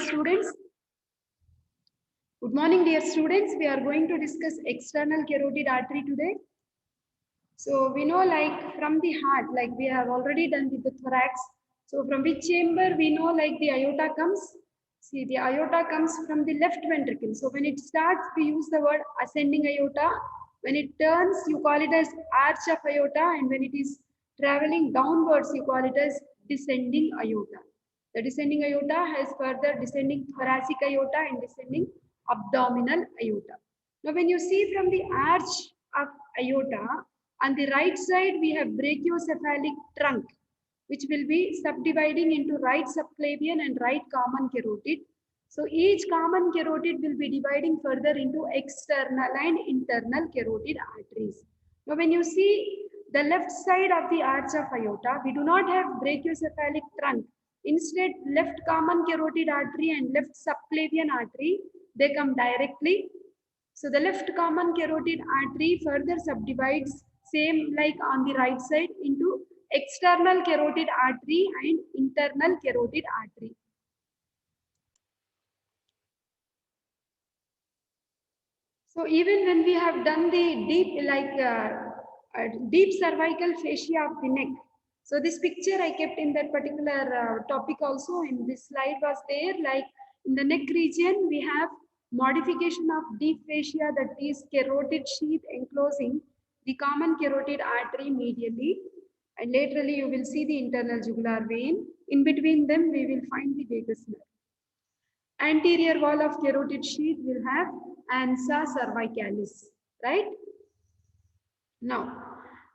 students. Good morning, dear students. We are going to discuss external carotid artery today. So we know, like from the heart, like we have already done with the thorax. So from which chamber we know, like the aorta comes. See, the aorta comes from the left ventricle. So when it starts, we use the word ascending aorta. When it turns, you call it as arch of aorta, and when it is traveling downwards, you call it as descending aorta. The descending aorta has further descending thoracic aorta and descending abdominal aorta. Now, when you see from the arch of aorta, on the right side, we have brachiocephalic trunk, which will be subdividing into right subclavian and right common carotid. So each common carotid will be dividing further into external and internal carotid arteries. Now, when you see the left side of the arch of aorta, we do not have brachiocephalic trunk. Instead, left common carotid artery and left subclavian artery, they come directly. So the left common carotid artery further subdivides, same like on the right side, into external carotid artery and internal carotid artery. So even when we have done the deep cervical fascia of the neck, so this picture I kept in that particular topic also in this slide was there, like in the neck region we have modification of deep fascia, that is carotid sheath enclosing the common carotid artery medially, and laterally you will see the internal jugular vein. In between them we will find the vagus nerve. Anterior wall of carotid sheath will have ansa cervicalis, right? Now,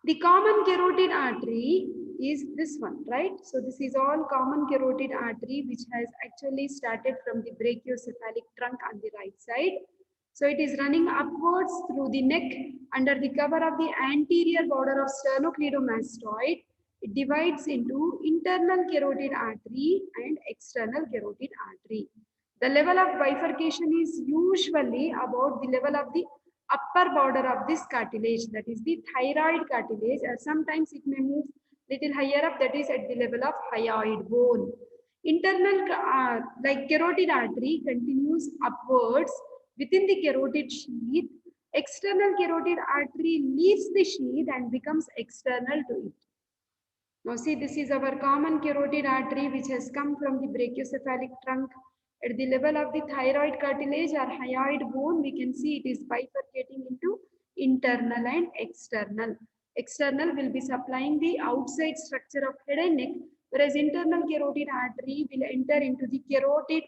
the common carotid artery is this one, right? So this is all common carotid artery which has actually started from the brachiocephalic trunk on the right side. So it is running upwards through the neck under the cover of the anterior border of sternocleidomastoid. It divides into internal carotid artery and external carotid artery. The level of bifurcation is usually about the level of the upper border of this cartilage, that is the thyroid cartilage, or sometimes it may move little higher up, that is at the level of hyoid bone. Internal like carotid artery continues upwards within the carotid sheath. External carotid artery leaves the sheath and becomes external to it. Now see, this is our common carotid artery which has come from the brachiocephalic trunk. At the level of the thyroid cartilage or hyoid bone, we can see it is bifurcating into internal and external. External will be supplying the outside structure of head and neck, whereas internal carotid artery will enter into the carotid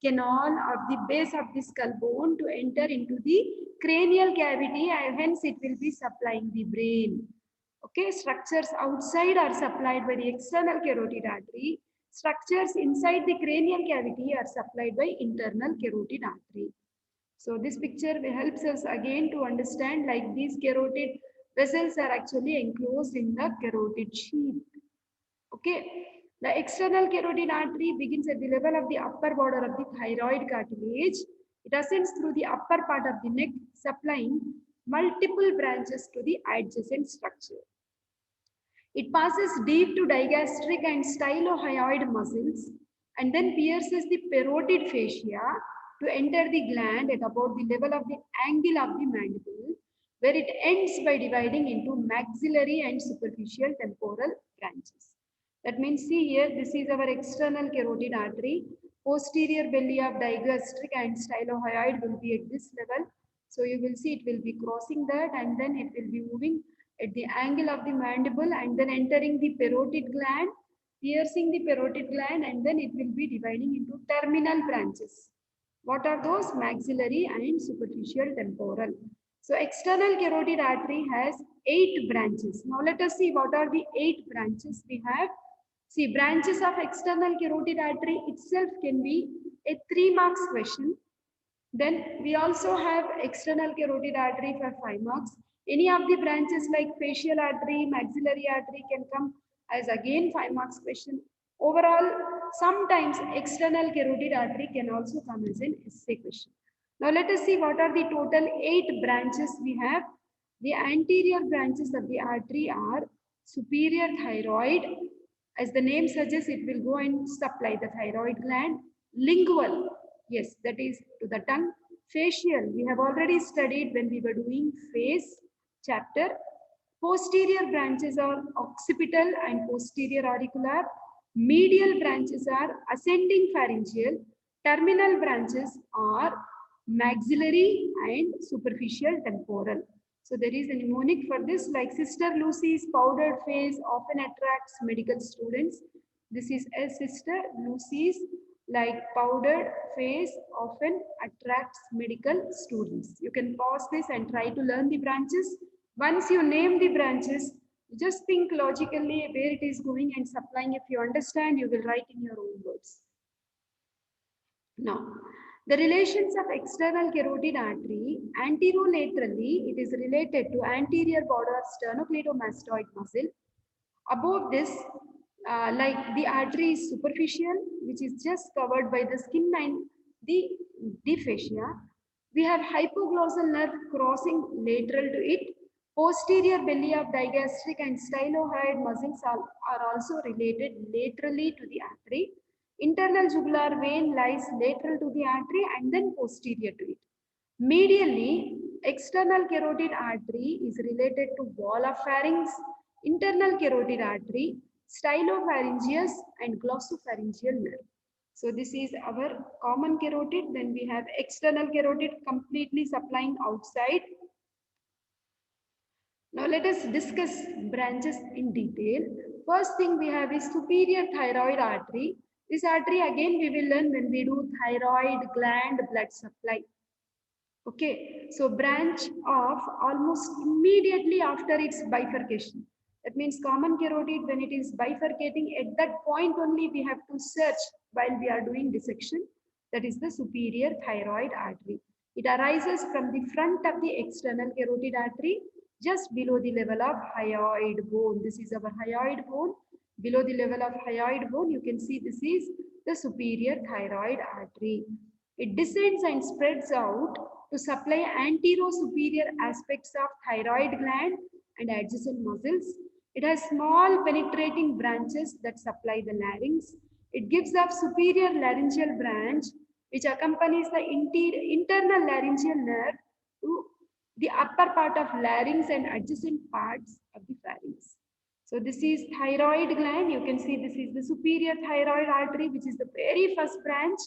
canal of the base of the skull bone to enter into the cranial cavity, and hence it will be supplying the brain. Okay, structures outside are supplied by the external carotid artery. Structures inside the cranial cavity are supplied by internal carotid artery. So this picture helps us again to understand, like these carotid vessels are actually enclosed in the carotid sheath. Okay, the external carotid artery begins at the level of the upper border of the thyroid cartilage. It ascends through the upper part of the neck, supplying multiple branches to the adjacent structure. It passes deep to digastric and stylohyoid muscles and then pierces the parotid fascia to enter the gland at about the level of the angle of the mandible, where it ends by dividing into maxillary and superficial temporal branches. That means, see here, this is our external carotid artery. Posterior belly of digastric and stylohyoid will be at this level. So you will see it will be crossing that, and then it will be moving at the angle of the mandible and then entering the parotid gland, piercing the parotid gland, and then it will be dividing into terminal branches. What are those? Maxillary and superficial temporal. So external carotid artery has 8 branches. Now let us see what are the 8 branches we have. See, branches of external carotid artery itself can be a 3 marks question. Then we also have external carotid artery for 5 marks. Any of the branches like facial artery, maxillary artery can come as again 5 marks question. Overall, sometimes external carotid artery can also come as an essay question. Now let us see what are the total 8 branches we have. The anterior branches of the artery are superior thyroid. As the name suggests, it will go and supply the thyroid gland. Lingual, yes, that is to the tongue. Facial, we have already studied when we were doing face chapter. Posterior branches are occipital and posterior auricular. Medial branches are ascending pharyngeal. Terminal branches are maxillary and superficial temporal. So there is a mnemonic for this, like Sister Lucy's powdered face often attracts medical students. This is a Sister Lucy's like powdered face often attracts medical students. You can pause this and try to learn the branches. Once you name the branches, just think logically where it is going and supplying. If you understand, you will write in your own words. Now, the relations of external carotid artery, anterolaterally, it is related to anterior border of sternocleidomastoid muscle. Above this, like the artery is superficial, which is just covered by the skin and the fascia. We have hypoglossal nerve crossing lateral to it. Posterior belly of digastric and stylohyoid muscles are also related laterally to the artery. Internal jugular vein lies lateral to the artery and then posterior to it. Medially, external carotid artery is related to wall of pharynx, internal carotid artery, stylopharyngeus and glossopharyngeal nerve. So this is our common carotid. Then we have external carotid completely supplying outside. Now let us discuss branches in detail. First thing we have is superior thyroid artery. This artery again we will learn when we do thyroid gland blood supply. Okay, so branch off almost immediately after its bifurcation. That means common carotid, when it is bifurcating, at that point only we have to search while we are doing dissection. That is the superior thyroid artery. It arises from the front of the external carotid artery, just below the level of hyoid bone. This is our hyoid bone. Below the level of hyoid bone, you can see this is the superior thyroid artery. It descends and spreads out to supply anterosuperior aspects of thyroid gland and adjacent muscles. It has small penetrating branches that supply the larynx. It gives off superior laryngeal branch which accompanies the internal laryngeal nerve to the upper part of larynx and adjacent parts of the pharynx. So this is thyroid gland. You can see this is the superior thyroid artery, which is the very first branch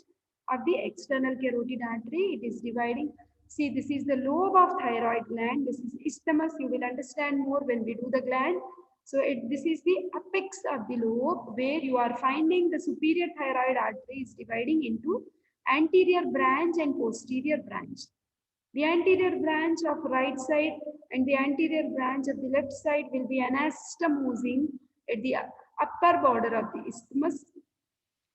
of the external carotid artery. It is dividing. See, this is the lobe of thyroid gland. This is isthmus. You will understand more when we do the gland. So this is the apex of the lobe where you are finding the superior thyroid artery is dividing into anterior branch and posterior branch. The anterior branch of right side and the anterior branch of the left side will be anastomosing at the upper border of the isthmus.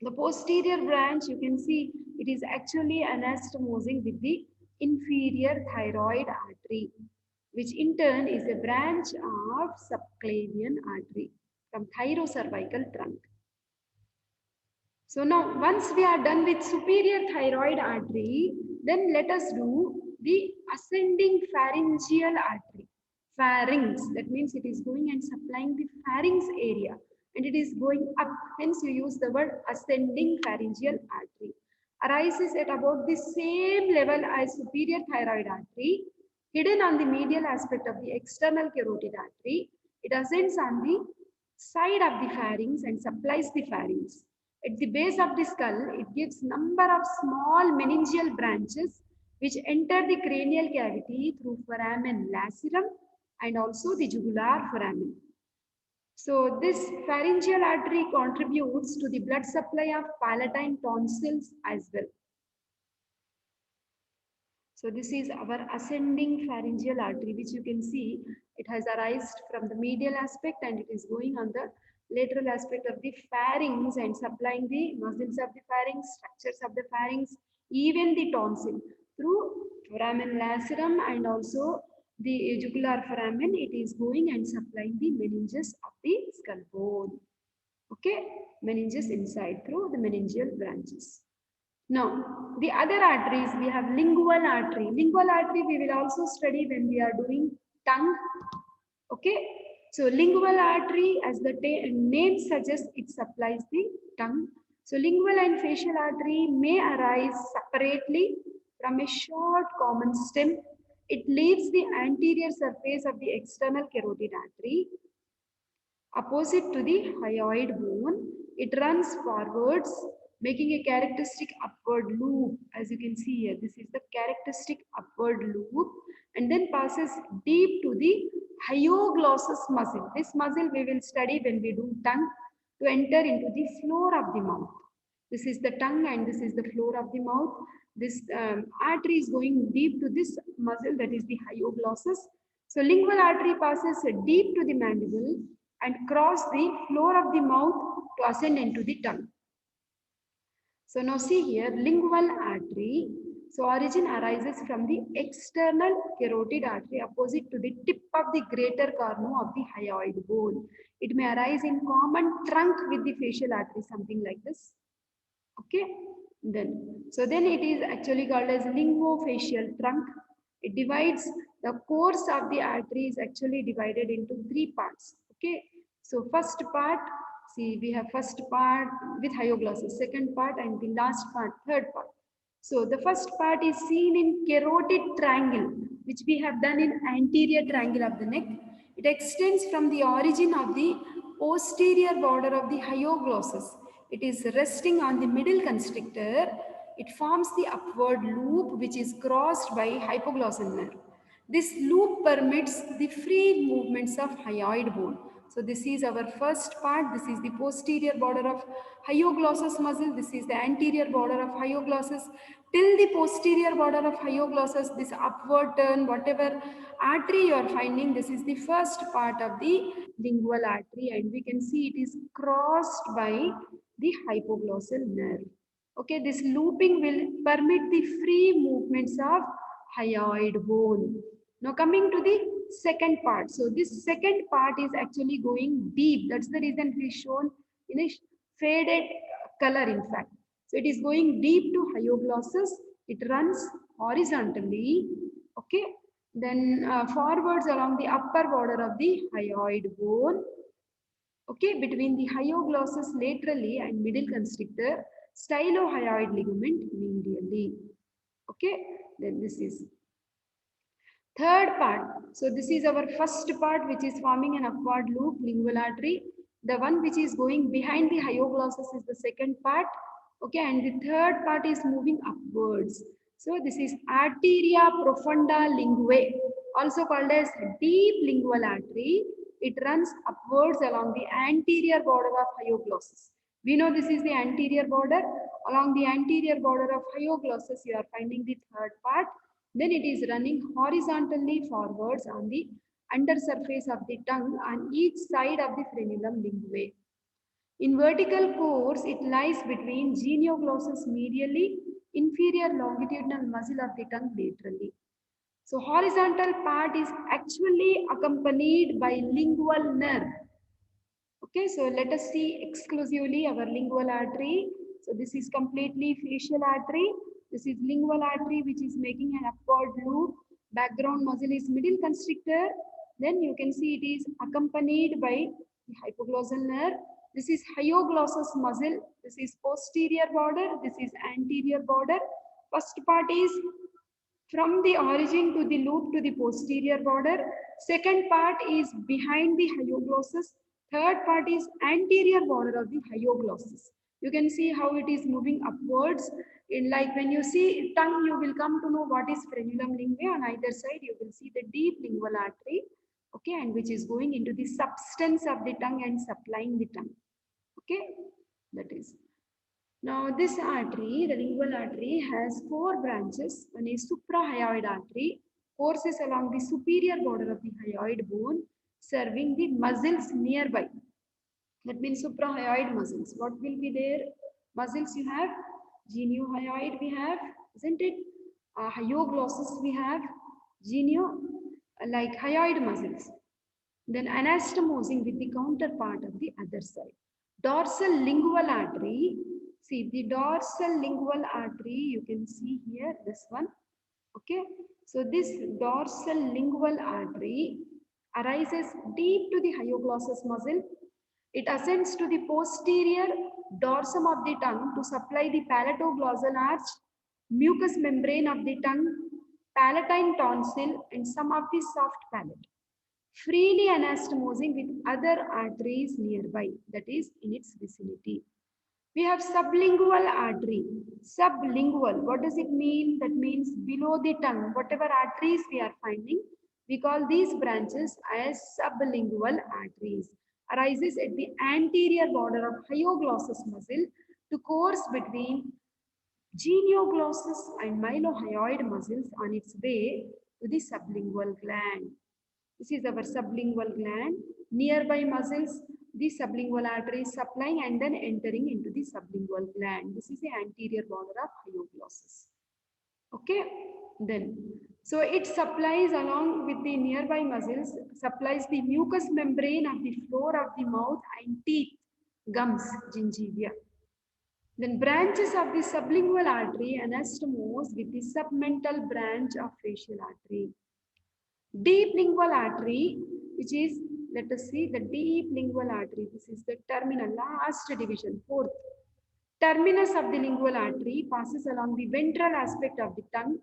The posterior branch, you can see it is actually anastomosing with the inferior thyroid artery, which in turn is a branch of subclavian artery from thyrocervical trunk. So now once we are done with superior thyroid artery, then let us do the ascending pharyngeal artery. Pharynx, that means it is going and supplying the pharynx area and it is going up. Hence you use the word ascending pharyngeal artery. Arises at about the same level as superior thyroid artery, hidden on the medial aspect of the external carotid artery. It ascends on the side of the pharynx and supplies the pharynx. At the base of the skull, it gives number of small meningeal branches which enter the cranial cavity through foramen lacerum and also the jugular foramen. So this pharyngeal artery contributes to the blood supply of palatine tonsils as well. So this is our ascending pharyngeal artery, which you can see it has arisen from the medial aspect and it is going on the lateral aspect of the pharynx and supplying the muscles of the pharynx, structures of the pharynx, even the tonsil through foramen lacerum and also the jugular foramen. It is going and supplying the meninges of the skull bone. Okay, meninges inside through the meningeal branches. Now, the other arteries, we have lingual artery. Lingual artery we will also study when we are doing tongue. Okay, so lingual artery, as the name suggests, it supplies the tongue. So lingual and facial artery may arise separately from a short common stem. It leaves the anterior surface of the external carotid artery opposite to the hyoid bone. It runs forwards, making a characteristic upward loop. As you can see here, this is the characteristic upward loop, and then passes deep to the hyoglossus muscle. This muscle we will study when we do tongue, to enter into the floor of the mouth. This is the tongue and this is the floor of the mouth. This artery is going deep to this muscle, that is the hyoglossus. So lingual artery passes deep to the mandible and cross the floor of the mouth to ascend into the tongue. So now see here, lingual artery. So origin arises from the external carotid artery opposite to the tip of the greater cornu of the hyoid bone. It may arise in common trunk with the facial artery, something like this. Okay, then it is actually called as linguofacial trunk. It divides the course of the artery is actually divided into three parts. Okay, so first part, see we have first part with hyoglossus, second part, and the last part, third part. So the first part is seen in carotid triangle, which we have done in anterior triangle of the neck. It extends from the origin of the posterior border of the hyoglossus. It is resting on the middle constrictor. It forms the upward loop which is crossed by hypoglossal nerve. This loop permits the free movements of hyoid bone. So this is our first part. This is the posterior border of hyoglossus muscle. This is the anterior border of hyoglossus. Till the posterior border of hyoglossus, this upward turn, whatever artery you are finding, this is the first part of the lingual artery, and we can see it is crossed by the hypoglossal nerve. Okay, this looping will permit the free movements of hyoid bone. Now coming to the second part. So this second part is actually going deep. That's the reason it is shown in a faded color, in fact. So it is going deep to hyoglossus. It runs horizontally. Okay. Then forwards along the upper border of the hyoid bone. Okay, between the hyoglossus laterally and middle constrictor, stylohyoid ligament medially. Okay, then this is third part. So this is our first part, which is forming an upward loop, lingual artery. The one which is going behind the hyoglossus is the second part. Okay, and the third part is moving upwards. So this is arteria profunda linguae, also called as deep lingual artery. It runs upwards along the anterior border of hyoglossus. We know this is the anterior border. Along the anterior border of hyoglossus, you are finding the third part. Then it is running horizontally forwards on the under surface of the tongue on each side of the frenulum linguae. In vertical course, it lies between genioglossus medially, inferior longitudinal muscle of the tongue laterally. So horizontal part is actually accompanied by lingual nerve. Okay, so let us see exclusively our lingual artery. So this is completely facial artery. This is lingual artery which is making an upward loop. Background muscle is middle constrictor. Then you can see it is accompanied by the hypoglossal nerve. This is hyoglossus muscle. This is posterior border. This is anterior border. First part is from the origin to the loop to the posterior border. Second part is behind the hyoglossus. Third part is anterior border of the hyoglossus. You can see how it is moving upwards. In like when you see tongue, you will come to know what is frenulum linguae. On either side, you will see the deep lingual artery. Okay, and which is going into the substance of the tongue and supplying the tongue. Okay, that is. Now this artery, the lingual artery, has four branches. One is suprahyoid artery, courses along the superior border of the hyoid bone, serving the muscles nearby. That means suprahyoid muscles. What will be there? Muscles you have, geniohyoid we have, isn't it? Hyoglossus we have, genio, like hyoid muscles. Then anastomosing with the counterpart of the other side. Dorsal lingual artery. See the dorsal lingual artery, you can see here, this one. Okay. So this dorsal lingual artery arises deep to the hyoglossus muscle. It ascends to the posterior dorsum of the tongue to supply the palatoglossal arch, mucous membrane of the tongue, palatine tonsil, and some of the soft palate, freely anastomosing with other arteries nearby, that is in its vicinity. We have sublingual artery. Sublingual, what does it mean? That means below the tongue. Whatever arteries we are finding, we call these branches as sublingual arteries. Arises at the anterior border of hyoglossus muscle to course between genioglossus and mylohyoid muscles on its way to the sublingual gland. This is our sublingual gland. Nearby muscles, the sublingual artery is supplying and then entering into the sublingual gland. This is the anterior border of hyoglossus. Okay, then. So it supplies along with the nearby muscles, supplies the mucous membrane of the floor of the mouth and teeth, gums, gingiva. Then branches of the sublingual artery anastomose with the submental branch of facial artery. Deep lingual artery, which is, let us see the deep lingual artery. This is the terminal, last division, fourth. Terminus of the lingual artery passes along the ventral aspect of the tongue,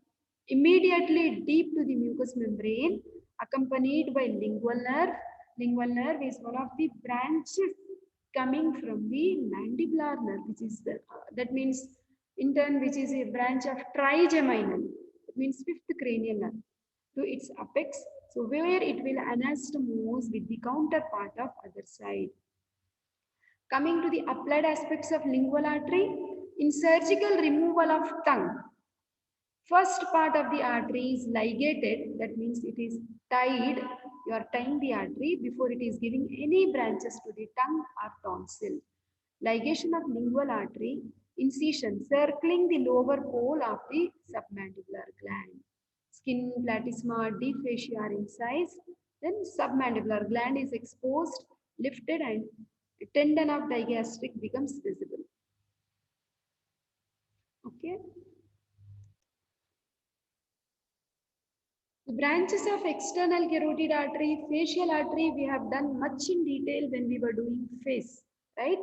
immediately deep to the mucous membrane, accompanied by lingual nerve. Lingual nerve is one of the branches coming from the mandibular nerve, which is the, that means in turn, which is a branch of trigeminal. It means fifth cranial nerve to its apex, so where it will anastomose with the counterpart of other side. Coming to the applied aspects of lingual artery, in surgical removal of tongue, first part of the artery is ligated, that means it is tied, you are tying the artery before it is giving any branches to the tongue or tonsil. Ligation of lingual artery, incision circling the lower pole of the submandibular gland. Skin, platysma, deep fascia are incised. Then submandibular gland is exposed, lifted, and tendon of digastric becomes visible. Okay. The branches of external carotid artery, facial artery, we have done much in detail when we were doing face, right?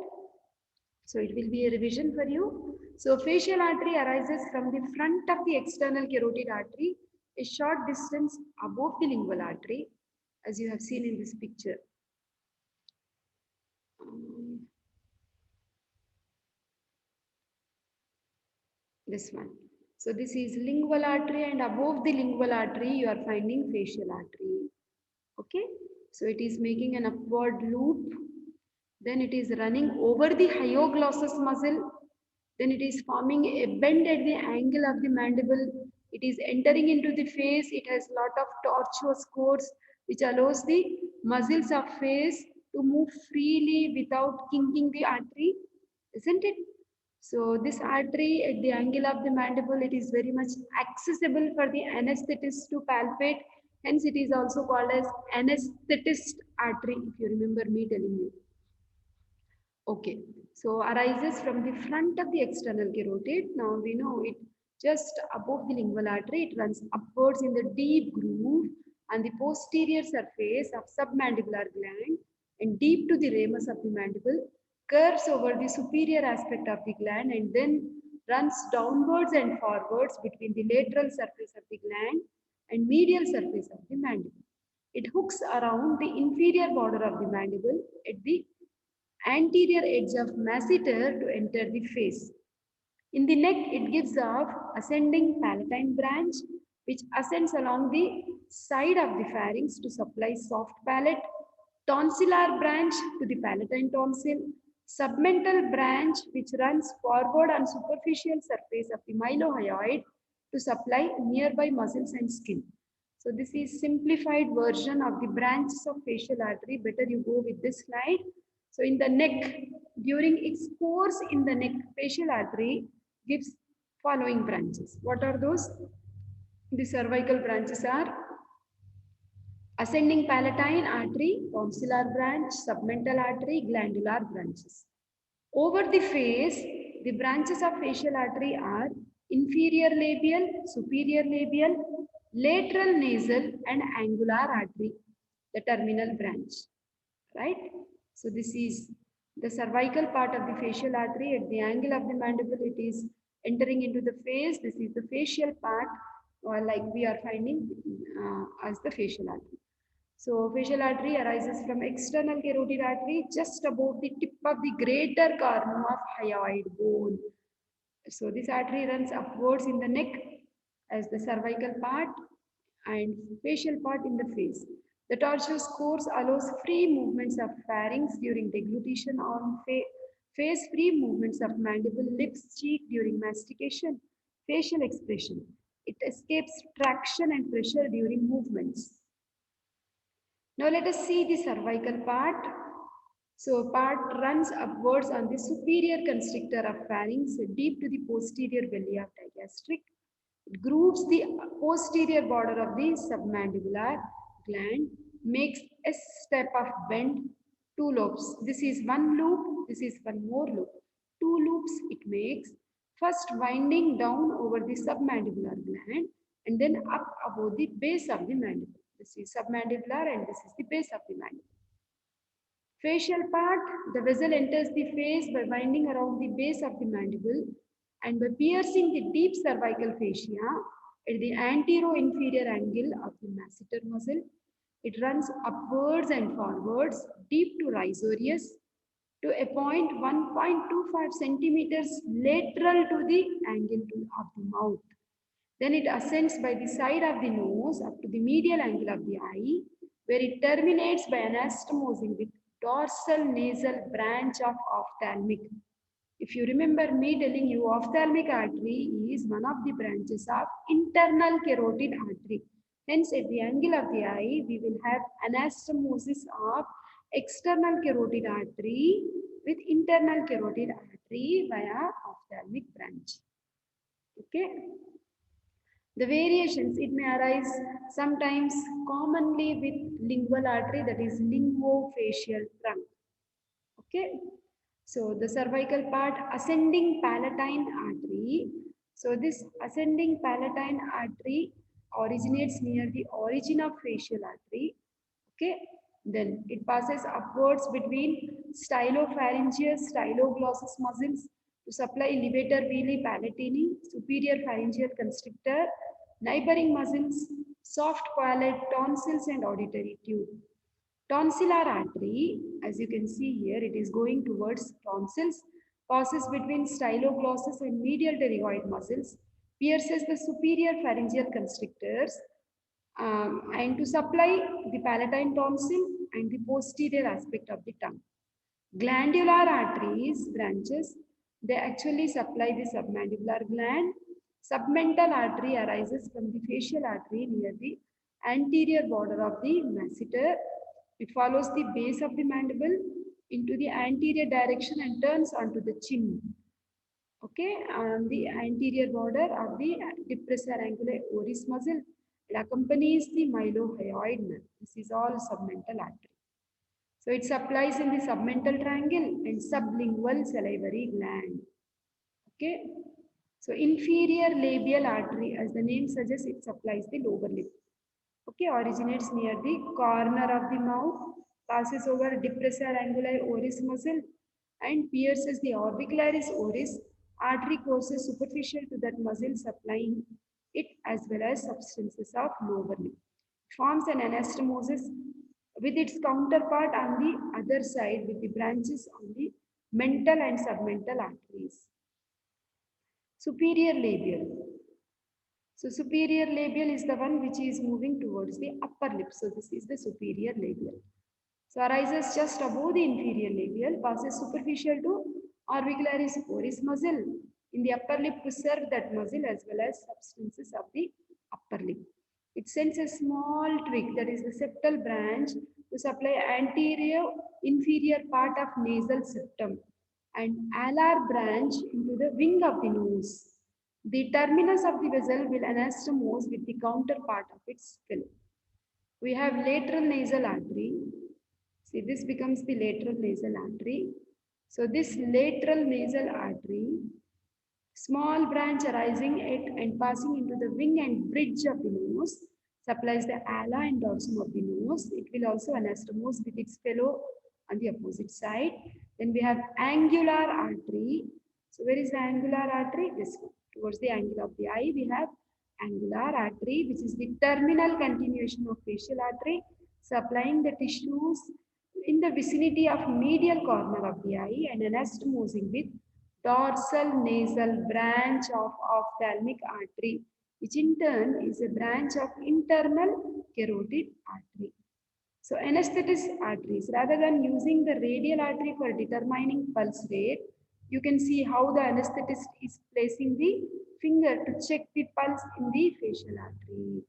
So it will be a revision for you. So facial artery arises from the front of the external carotid artery, a short distance above the lingual artery, as you have seen in this picture. This one. So this is lingual artery, and above the lingual artery, you are finding facial artery. Okay. So it is making an upward loop. Then it is running over the hyoglossus muscle. Then it is forming a bend at the angle of the mandible. It is entering into the face. It has lot of tortuous cords, which allows the muscles of face to move freely without kinking the artery, isn't it? So this artery at the angle of the mandible, it is very much accessible for the anesthetist to palpate. Hence, it is also called as anesthetist artery, if you remember me telling you. Okay, so arises from the front of the external carotid. Now we know it just above the lingual artery. It runs upwards in the deep groove on the posterior surface of submandibular gland and deep to the ramus of the mandible, curves over the superior aspect of the gland and then runs downwards and forwards between the lateral surface of the gland and medial surface of the mandible. It hooks around the inferior border of the mandible at the anterior edge of masseter to enter the face. In the neck, it gives off ascending palatine branch, which ascends along the side of the pharynx to supply soft palate, tonsillar branch to the palatine tonsil, submental branch, which runs forward on superficial surface of the mylohyoid to supply nearby muscles and skin. So this is simplified version of the branches of facial artery. Better you go with this slide. So in the neck, during its course in the neck, facial artery gives following branches. What are those? The cervical branches are ascending palatine artery, tonsillar branch, submental artery, glandular branches. Over the face, the branches of facial artery are inferior labial, superior labial, lateral nasal, and angular artery, the terminal branch, right? So this is The cervical part of the facial artery at the angle of the mandible, it is entering into the face. This is the facial part, or like we are finding as the facial artery. So facial artery arises from external carotid artery just above the tip of the greater cornu of hyoid bone. So this artery runs upwards in the neck as the cervical part and facial part in the face. The tortuous course allows free movements of pharynx during deglutition on face, free movements of mandible, lips, cheek during mastication, facial expression. It escapes traction and pressure during movements. Now let us see the cervical part. So part runs upwards on the superior constrictor of pharynx deep to the posterior belly of digastric. It grooves the posterior border of the submandibular gland, makes a step of bend, two lobes. This is one loop, this is one more loop. Two loops it makes, first winding down over the submandibular gland and then up above the base of the mandible. This is submandibular and this is the base of the mandible. Facial part, the vessel enters the face by winding around the base of the mandible and by piercing the deep cervical fascia at the antero-inferior angle of the masseter muscle. It runs upwards and forwards deep to risorius to a point 1.25 centimeters lateral to the angle of the mouth. Then it ascends by the side of the nose up to the medial angle of the eye, where it terminates by anastomosing the dorsal nasal branch of ophthalmic. If you remember me telling you, ophthalmic artery is one of the branches of internal carotid artery. Hence, at the angle of the eye, we will have anastomosis of external carotid artery with internal carotid artery via ophthalmic branch. Okay. The variations, it may arise sometimes commonly with lingual artery, that is linguofacial trunk. Okay. So the cervical part, ascending palatine artery. So this ascending palatine artery originates near the origin of facial artery. Okay. Then it passes upwards between stylopharyngeus, styloglossus muscles to supply levator veli palatini, superior pharyngeal constrictor, neighboring muscles, soft palate, tonsils and auditory tube. Tonsillar artery, as you can see here, it is going towards tonsils, passes between styloglossus and medial pterygoid muscles, pierces the superior pharyngeal constrictors, and to supply the palatine tonsil and the posterior aspect of the tongue. Glandular arteries branches, they actually supply the submandibular gland. Submental artery arises from the facial artery near the anterior border of the masseter. It follows the base of the mandible into the anterior direction and turns onto the chin. Okay, on the anterior border of the depressor anguli oris muscle. It accompanies the mylohyoid nerve. This is all submental artery. So it supplies in the submental triangle and sublingual salivary gland. Okay. So inferior labial artery, as the name suggests, it supplies the lower lip. Okay, originates near the corner of the mouth, passes over depressor anguli oris muscle and pierces the orbicularis oris. Artery courses superficial to that muscle, supplying it as well as substances of lower lip. Forms an anastomosis with its counterpart on the other side with the branches on the mental and submental arteries. Superior labial. So superior labial is the one which is moving towards the upper lip. So this is the superior labial. So arises just above the inferior labial, passes superficial to orbicularis oris muscle in the upper lip to serve that muscle as well as substances of the upper lip. It sends a small twig, that is the septal branch, to supply anterior inferior part of nasal septum and alar branch into the wing of the nose. The terminus of the vessel will anastomose with the counterpart of its fellow. We have lateral nasal artery. See, this becomes the lateral nasal artery. So this lateral nasal artery, small branch arising at and passing into the wing and bridge of the nose, supplies the ala and dorsum of the nose. It will also anastomose with its fellow on the opposite side. Then we have angular artery. So where is the angular artery? This one. Towards the angle of the eye, we have angular artery, which is the terminal continuation of facial artery, supplying the tissues in the vicinity of medial corner of the eye and anastomosing with dorsal nasal branch of ophthalmic artery, which in turn is a branch of internal carotid artery. So anesthetist arteries, rather than using the radial artery for determining pulse rate, you can see how the anesthetist is placing the finger to check the pulse in the facial artery.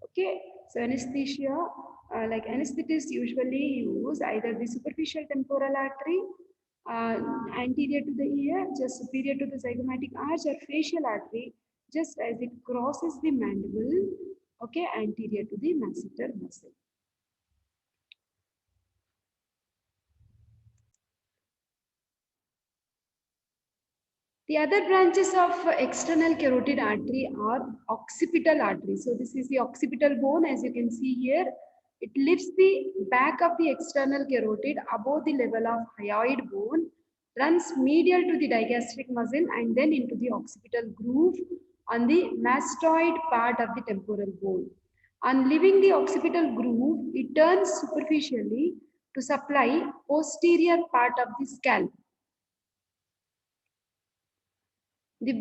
Okay, so anesthesia, like anesthetists usually use either the superficial temporal artery anterior to the ear, just superior to the zygomatic arch, or facial artery, just as it crosses the mandible, okay, anterior to the masseter muscle. The other branches of external carotid artery are occipital artery. So this is the occipital bone, as you can see here. It lifts the back of the external carotid above the level of hyoid bone, runs medial to the digastric muscle and then into the occipital groove on the mastoid part of the temporal bone. On leaving the occipital groove, it turns superficially to supply posterior part of the scalp. The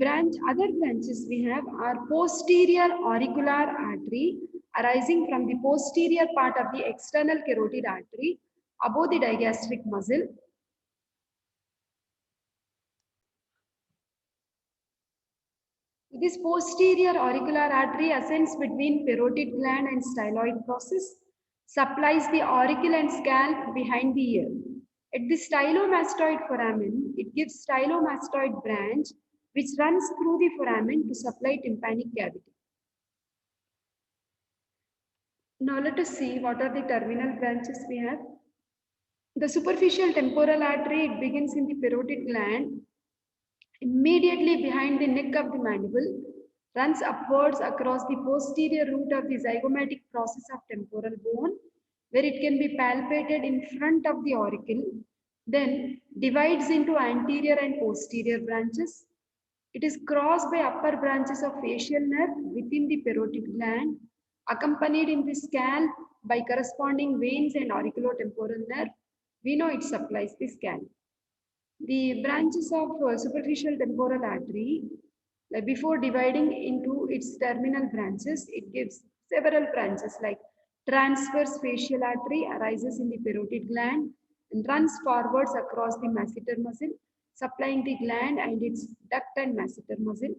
other branches we have are posterior auricular artery arising from the posterior part of the external carotid artery above the digastric muscle. This posterior auricular artery ascends between parotid gland and styloid process, supplies the auricle and scalp behind the ear. At the stylomastoid foramen, it gives stylomastoid branch which runs through the foramen to supply tympanic cavity. Now let us see what are the terminal branches we have. The superficial temporal artery, it begins in the parotid gland, immediately behind the neck of the mandible, runs upwards across the posterior root of the zygomatic process of temporal bone, where it can be palpated in front of the auricle, then divides into anterior and posterior branches. It is crossed by upper branches of facial nerve within the parotid gland, accompanied in the scalp by corresponding veins and auriculotemporal nerve. We know it supplies the scalp. The branches of superficial temporal artery, like before dividing into its terminal branches, it gives several branches like transverse facial artery arises in the parotid gland and runs forwards across the masseter muscle, supplying the gland and its duct and masseter muscle.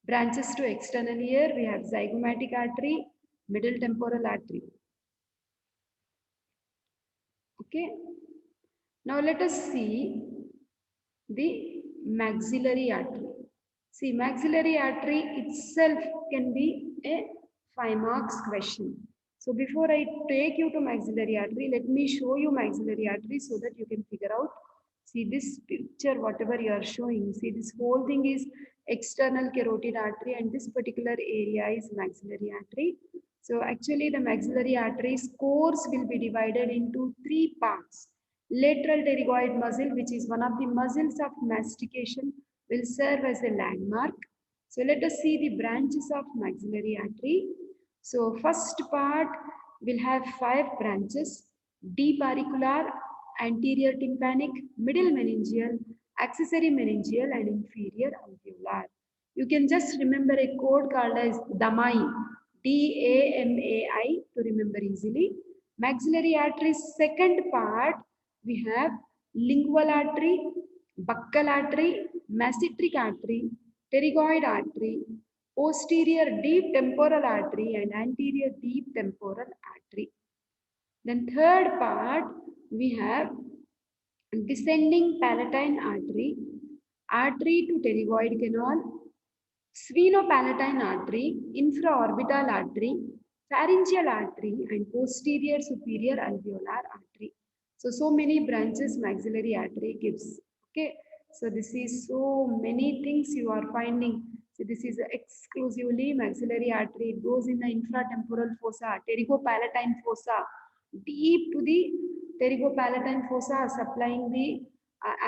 Branches to external ear, we have zygomatic artery, middle temporal artery. Okay. Now let us see the maxillary artery. See, maxillary artery itself can be a 5 marks question. So before I take you to maxillary artery, let me show you maxillary artery so that you can figure out. See this picture, whatever you are showing. See, this whole thing is external carotid artery and this particular area is maxillary artery. So actually the maxillary artery's course will be divided into 3 parts. Lateral pterygoid muscle, which is one of the muscles of mastication, will serve as a landmark. So let us see the branches of maxillary artery. So first part will have 5 branches: deep auricular, anterior tympanic, middle meningeal, accessory meningeal, and inferior alveolar. You can just remember a code called as DAMAI, DAMAI, to remember easily. Maxillary artery's second part, we have lingual artery, buccal artery, masseteric artery, pterygoid artery, posterior deep temporal artery, and anterior deep temporal artery. Then third part, we have descending palatine artery, artery to pterygoid canal, sphenopalatine artery, infraorbital artery, pharyngeal artery, and posterior superior alveolar artery. So many branches maxillary artery gives. Okay. So this is so many things you are finding. So this is exclusively maxillary artery. It goes in the infratemporal fossa, pterygopalatine fossa, deep to the pterygopalatine fossa, supplying the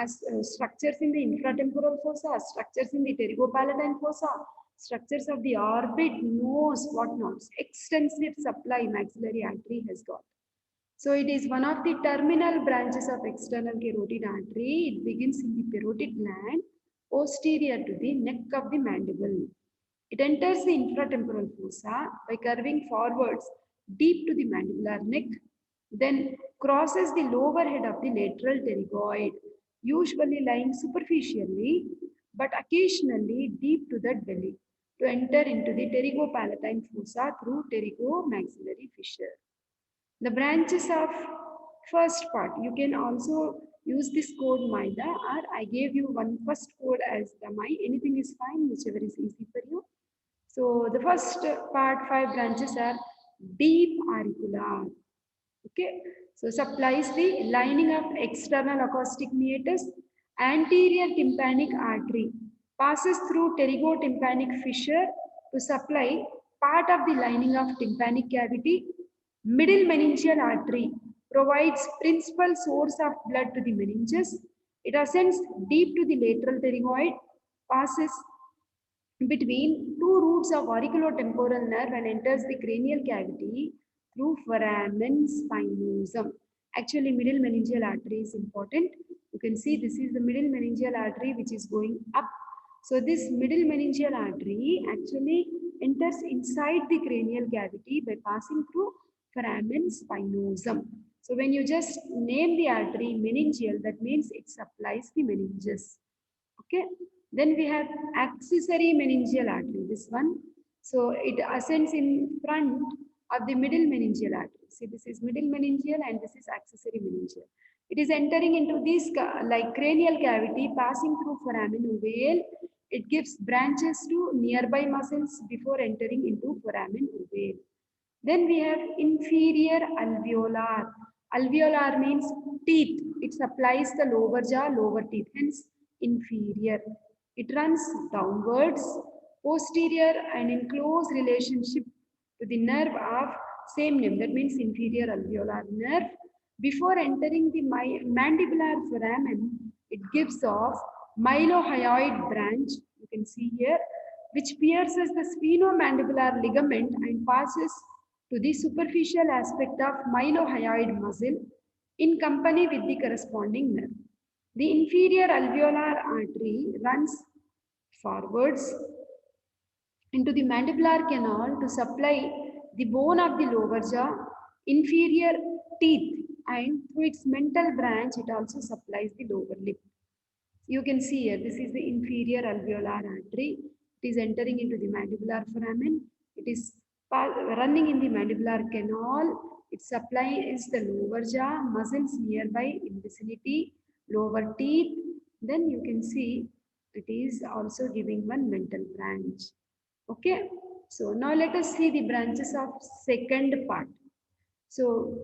as structures in the infratemporal fossa, structures in the pterygopalatine fossa, structures of the orbit, nose, whatnot. Extensive supply maxillary artery has got. So it is one of the terminal branches of external carotid artery. It begins in the parotid gland, posterior to the neck of the mandible. It enters the infratemporal fossa by curving forwards deep to the mandibular neck, then crosses the lower head of the lateral pterygoid, usually lying superficially but occasionally deep to the belly, to enter into the pterygopalatine fossa through pterygomaxillary fissure. The branches of first part, you can also use this code MIDA, or I gave you one first code as the MI. Anything is fine, whichever is easy for you. So the first part, 5 branches are deep auricular. Okay, so supplies the lining of external acoustic meatus, anterior tympanic artery, passes through pterygotympanic fissure to supply part of the lining of tympanic cavity. Middle meningeal artery provides principal source of blood to the meninges. It ascends deep to the lateral pterygoid, passes between two roots of auriculotemporal nerve and enters the cranial cavity through foramen spinosum. Actually, middle meningeal artery is important. You can see this is the middle meningeal artery which is going up. So this middle meningeal artery actually enters inside the cranial cavity by passing through foramen spinosum. So when you just name the artery meningeal, that means it supplies the meninges. Okay. Then we have accessory meningeal artery, this one. So it ascends in front of the middle meningeal artery. See, this is middle meningeal and this is accessory meningeal. It is entering into this like cranial cavity, passing through foramen ovale. It gives branches to nearby muscles before entering into foramen ovale. Then we have inferior alveolar. Alveolar means teeth. It supplies the lower jaw, lower teeth, hence inferior. It runs downwards, posterior and in close relationship to the nerve of same name. That means inferior alveolar nerve. Before entering the mandibular foramen, it gives off mylohyoid branch. You can see here, which pierces the sphenomandibular ligament and passes to the superficial aspect of mylohyoid muscle in company with the corresponding nerve. The inferior alveolar artery runs forwards into the mandibular canal to supply the bone of the lower jaw, inferior teeth, and through its mental branch, it also supplies the lower lip. You can see here, this is the inferior alveolar artery. It is entering into the mandibular foramen. It is running in the mandibular canal. It supplies the lower jaw, muscles nearby in vicinity, lower teeth. Then you can see it is also giving one mental branch. Okay. So now let us see the branches of second part. So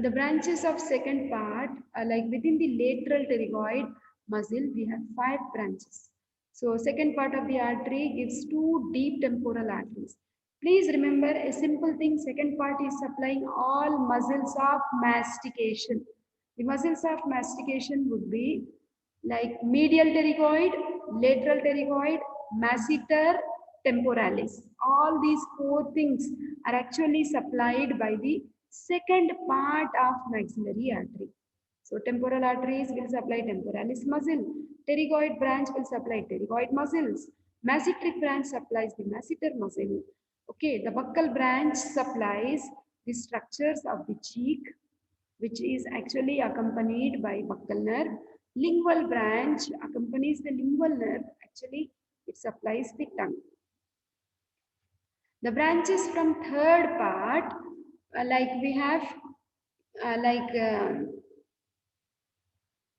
the branches of second part are like within the lateral pterygoid muscle, we have 5 branches. So second part of the artery gives 2 deep temporal arteries. Please remember a simple thing, second part is supplying all muscles of mastication. The muscles of mastication would be like medial pterygoid, lateral pterygoid, masseter, temporalis. All these 4 things are actually supplied by the second part of maxillary artery. So temporal arteries will supply temporalis muscle. Pterygoid branch will supply pterygoid muscles. Masseteric branch supplies the masseter muscle. Okay, the buccal branch supplies the structures of the cheek, which is actually accompanied by buccal nerve. Lingual branch accompanies the lingual nerve. Actually, it supplies the tongue. The branches from third part, like we have,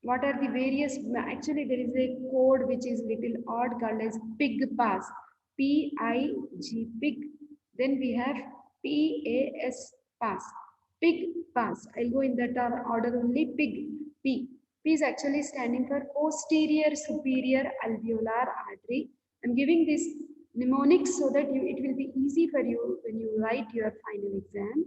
what are the various, actually there is a code which is little odd called as pig pass, P-I-G, pig. Then we have P-A-S, pass, pig pass. I'll go in that order only, pig, P. P is actually standing for posterior superior alveolar artery. I'm giving this mnemonics so that it will be easy for you when you write your final exam.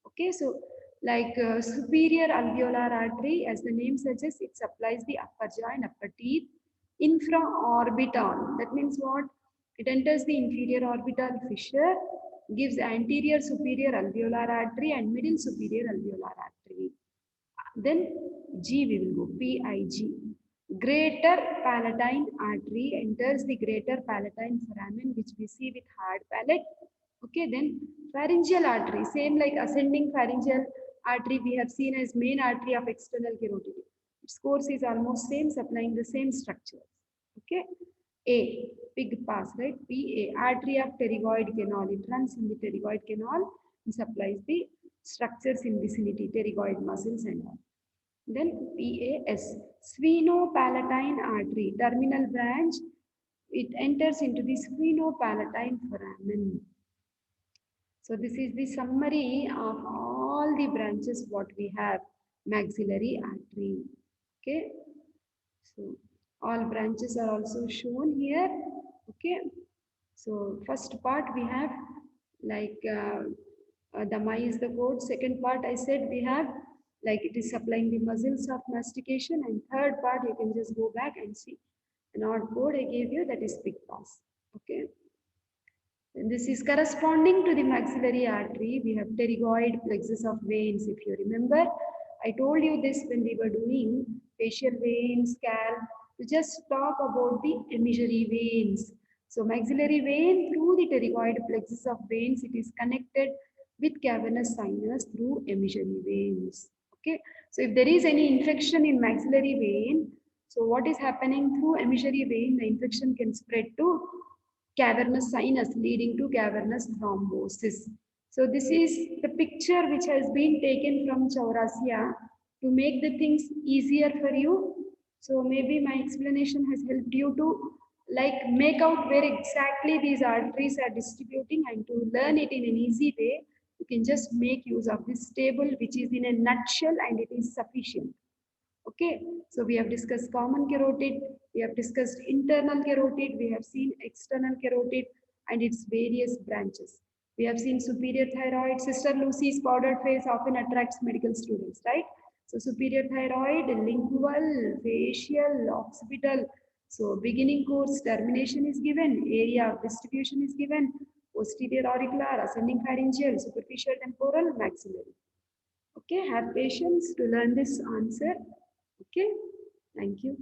Okay, so Like superior alveolar artery, as the name suggests, it supplies the upper jaw and upper teeth. Infraorbital, that means what? It enters the inferior orbital fissure, gives anterior superior alveolar artery and middle superior alveolar artery. Then G we will go, PIG. Greater palatine artery enters the greater palatine foramen, which we see with hard palate. Okay, then pharyngeal artery, same like ascending pharyngeal artery we have seen as main artery of external carotid. Its course is almost same, supplying the same structure. Okay, A, pig pass, right? PA, artery of pterygoid canal. It runs in the pterygoid canal and supplies the structures in vicinity, pterygoid muscles and all. Then PAS, sphenopalatine artery, terminal branch. It enters into the sphenopalatine foramen. So this is the summary of all the branches what we have. Maxillary artery. Okay. So all branches are also shown here. Okay. So first part we have like the my is the code. Second part I said we have like it is supplying the muscles of mastication, and third part you can just go back and see. An odd code I gave you, that is pig pass. Okay. And this is corresponding to the maxillary artery. We have pterygoid plexus of veins. If you remember, I told you this when we were doing facial veins, scalp. We just talk about the emissory veins. So maxillary vein through the pterygoid plexus of veins, it is connected with cavernous sinus through emissory veins. Okay. So if there is any infection in maxillary vein, so what is happening through emissory vein, the infection can spread to cavernous sinus, leading to cavernous thrombosis. So this is the picture which has been taken from Chaurasia to make the things easier for you. So maybe my explanation has helped you to like make out where exactly these arteries are distributing, and to learn it in an easy way, you can just make use of this table, which is in a nutshell and it is sufficient. Okay, so we have discussed common carotid, we have discussed internal carotid, we have seen external carotid and its various branches. We have seen superior thyroid. Sister Lucy's powdered face often attracts medical students, right? So superior thyroid, lingual, facial, occipital. So beginning course, termination is given, area of distribution is given, posterior auricular, ascending pharyngeal, superficial temporal, maxillary. Okay, have patience to learn this answer. Okay, thank you.